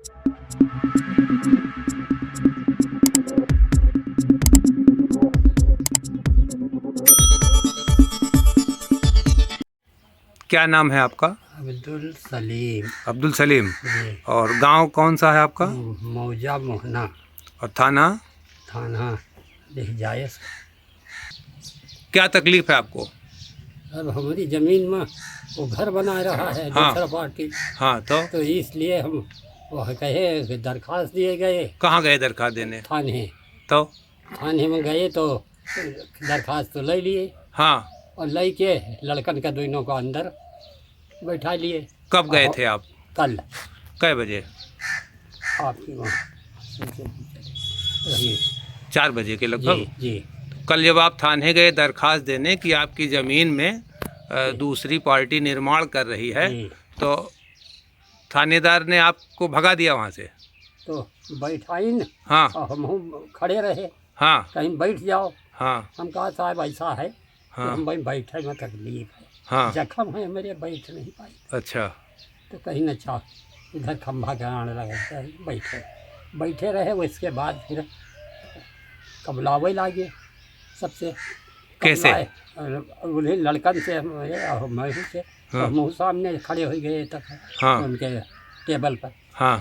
क्या नाम है आपका? अब्दुल सलीम। अब्दुल सलीम। जी। और गांव कौन सा है आपका? मौजा मोहना। और थाना? थाना जायस। क्या तकलीफ है आपको? अब हमारी ज़मीन में वो घर बना रहा है हाँ। दूसरा पार्टी। हाँ, तो इसलिए हम वह कहे कि दरखास्त दिए गए कहाँ गए दरखास्त देने? थाने। तो थाने में गए तो दरखास्त तो ले लिए हाँ, और ले के लड़कन का दोनों को अंदर बैठा लिए। कब गए थे आप? कल। कै बजे? आपकी वहाँ रही। 4 बजे के जी लगभग। जी। कल जब आप थाने गए दरखास्त देने कि आपकी ज़मीन में दूसरी पार्टी निर्माण कर रही है, जी। तो थानेदार ने आपको भगा दिया वहाँ से? तो बैठाई न। हाँ और हम खड़े रहे, हाँ कहीं बैठ जाओ। हाँ हम कहा साहब ऐसा है कि हाँ हम भाई बैठे में तकलीफ है, हाँ। जख्म है मेरे, बैठ नहीं पाए। अच्छा। तो कहीं न अच्छा इधर खंभा गड़ाने लगे, बैठे रहे। उसके बाद फिर कबलावे लागे सबसे। कैसे? उन्हें लड़कन से महू से हाँ। मुँह सामने खड़े हो गए तक हाँ उनके टेबल पर। हाँ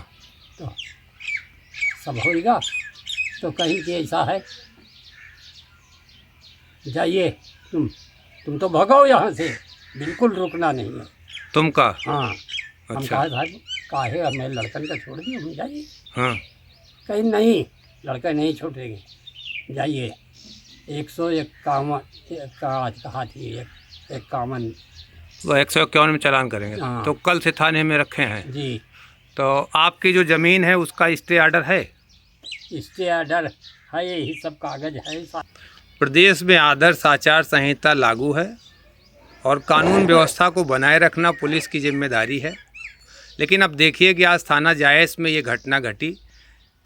तो सब होएगा तो कहीं कि ऐसा है, जाइए तुम तो भगाओ यहाँ से, बिल्कुल रुकना नहीं है। तुमका? हाँ। हम अच्छा। कहा साहब काहे हमें लड़कन का छोड़ दिए, हम जाइए। हाँ। कहीं नहीं, लड़का नहीं छोड़ेंगे, जाइए। 151 कहा थी, 51। वो 151 में चालान करेंगे। हाँ। तो कल से थाने में रखे हैं। जी। तो आपकी जो ज़मीन है उसका स्टे ऑर्डर है? स्टे ऑर्डर है, यही सब कागज है। प्रदेश में आदर्श आचार संहिता लागू है और कानून व्यवस्था को बनाए रखना पुलिस की जिम्मेदारी है। लेकिन अब देखिए कि आज थाना जायस में ये घटना घटी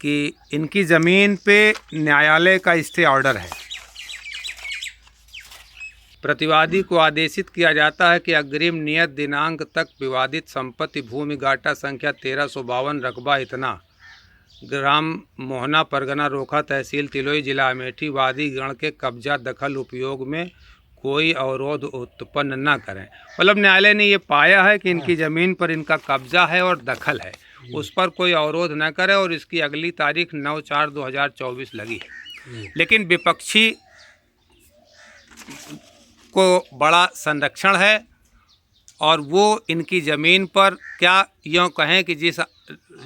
कि इनकी ज़मीन पे न्यायालय का स्टे ऑर्डर है। प्रतिवादी को आदेशित किया जाता है कि अग्रिम नियत दिनांक तक विवादित संपत्ति भूमि गाटा संख्या 1352 रकबा इतना, ग्राम मोहना, परगना रोखा, तहसील तिलोई, जिला अमेठी, वादी गण के कब्जा दखल उपयोग में कोई अवरोध उत्पन्न न करें। मतलब न्यायालय ने ये पाया है कि इनकी ज़मीन पर इनका कब्जा है और दखल है, उस पर कोई अवरोध न करे, और इसकी अगली तारीख 9/4/2024 लगी है। लेकिन विपक्षी को बड़ा संरक्षण है और वो इनकी ज़मीन पर क्या यूँ कहें कि जिस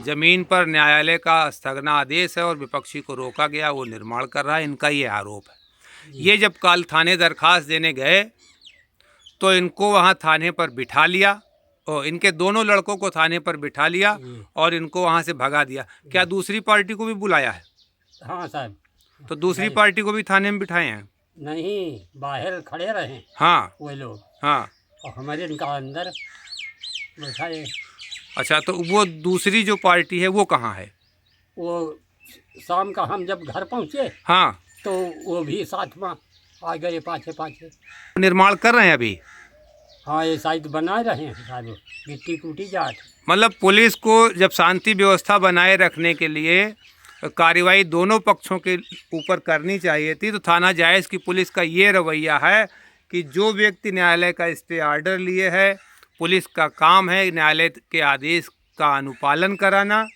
ज़मीन पर न्यायालय का स्थगनादेश है और विपक्षी को रोका गया वो निर्माण कर रहा है, इनका ये आरोप है। ये जब कल थाने दरखास्त देने गए तो इनको वहाँ थाने पर बिठा लिया, और इनके दोनों लड़कों को थाने पर बिठा लिया और इनको वहाँ से भगा दिया। क्या दूसरी पार्टी को भी बुलाया है? हाँ साहब। तो दूसरी पार्टी को भी थाने में बिठाए हैं? नहीं, बाहर खड़े रहे हाँ वो लोग, हाँ। और हमारे इनका अंदर बैठाए। अच्छा, तो वो दूसरी जो पार्टी है वो कहाँ है? वो शाम का हम जब घर पहुँचे हाँ, तो वो भी साथ में आ गए, पाछे पाछे। निर्माण कर रहे हैं अभी? हाँ, ये शायद बना रहे हैं साहब, गिट्टी कूटी जाट। मतलब पुलिस को जब शांति व्यवस्था बनाए रखने के लिए कार्रवाई दोनों पक्षों के ऊपर करनी चाहिए थी, तो थाना जायस की पुलिस का ये रवैया है कि जो व्यक्ति न्यायालय का स्टे ऑर्डर लिए है, पुलिस का काम है न्यायालय के आदेश का अनुपालन कराना,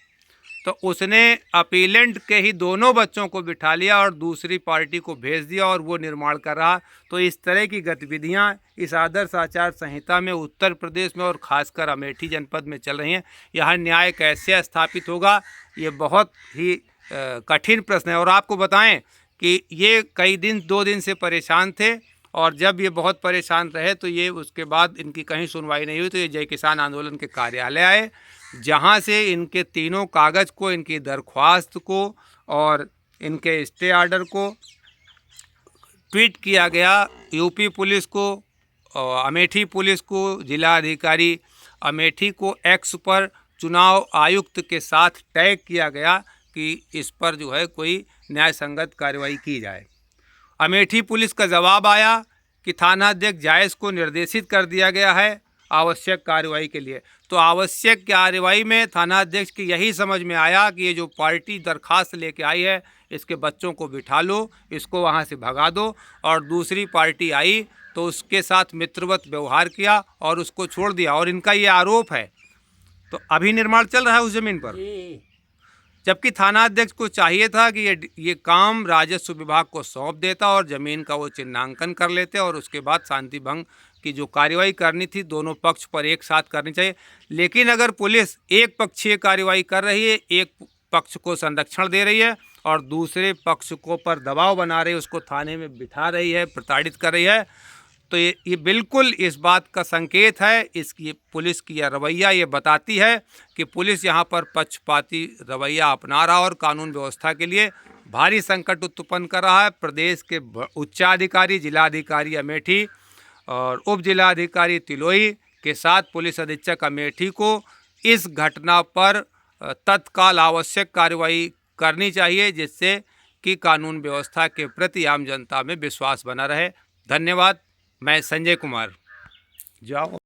तो उसने अपीलेंट के ही दोनों बच्चों को बिठा लिया और दूसरी पार्टी को भेज दिया और वो निर्माण कर रहा। तो इस तरह की गतिविधियां इस आदर्श आचार संहिता में उत्तर प्रदेश में और ख़ासकर अमेठी जनपद में चल रही हैं। यहाँ न्याय कैसे स्थापित होगा, ये बहुत ही कठिन प्रश्न है। और आपको बताएं कि ये कई दिन 2 दिन से परेशान थे, और जब ये बहुत परेशान रहे तो ये उसके बाद इनकी कहीं सुनवाई नहीं हुई, तो ये जय किसान आंदोलन के कार्यालय आए, जहां से इनके तीनों कागज़ को, इनकी दरख्वास्त को और इनके स्टे ऑर्डर को ट्वीट किया गया यूपी पुलिस को, अमेठी पुलिस को, जिला अधिकारी अमेठी को एक्स पर चुनाव आयुक्त के साथ टैग किया गया कि इस पर जो है कोई न्याय संगत कार्रवाई की जाए। अमेठी पुलिस का जवाब आया कि थानाध्यक्ष जायस को निर्देशित कर दिया गया है आवश्यक कार्रवाई के लिए। तो आवश्यक कार्रवाई में थानाध्यक्ष की यही समझ में आया कि ये जो पार्टी दरखास्त लेके आई है, इसके बच्चों को बिठा लो, इसको वहाँ से भगा दो, और दूसरी पार्टी आई तो उसके साथ मित्रवत व्यवहार किया और उसको छोड़ दिया। और इनका ये आरोप है। तो अभी निर्माण चल रहा है उस ज़मीन पर, जबकि थानाध्यक्ष को चाहिए था कि ये काम राजस्व विभाग को सौंप देता और ज़मीन का वो चिन्हांकन कर लेते और उसके बाद शांति भंग की जो कार्रवाई करनी थी दोनों पक्ष पर एक साथ करनी चाहिए। लेकिन अगर पुलिस एक पक्षीय कार्रवाई कर रही है, एक पक्ष को संरक्षण दे रही है और दूसरे पक्ष को पर दबाव बना रही है, उसको थाने में बिठा रही है, प्रताड़ित कर रही है, तो ये बिल्कुल इस बात का संकेत है, इसकी पुलिस की यह रवैया ये बताती है कि पुलिस यहाँ पर पक्षपाती रवैया अपना रहा और कानून व्यवस्था के लिए भारी संकट उत्पन्न कर रहा है। प्रदेश के उच्चाधिकारी, जिलाधिकारी अमेठी और उप जिलाधिकारी तिलोई के साथ पुलिस अधीक्षक अमेठी को इस घटना पर तत्काल आवश्यक कार्रवाई करनी चाहिए, जिससे कि कानून व्यवस्था के प्रति आम जनता में विश्वास बना रहे। धन्यवाद। मैं संजय कुमार। जाओ।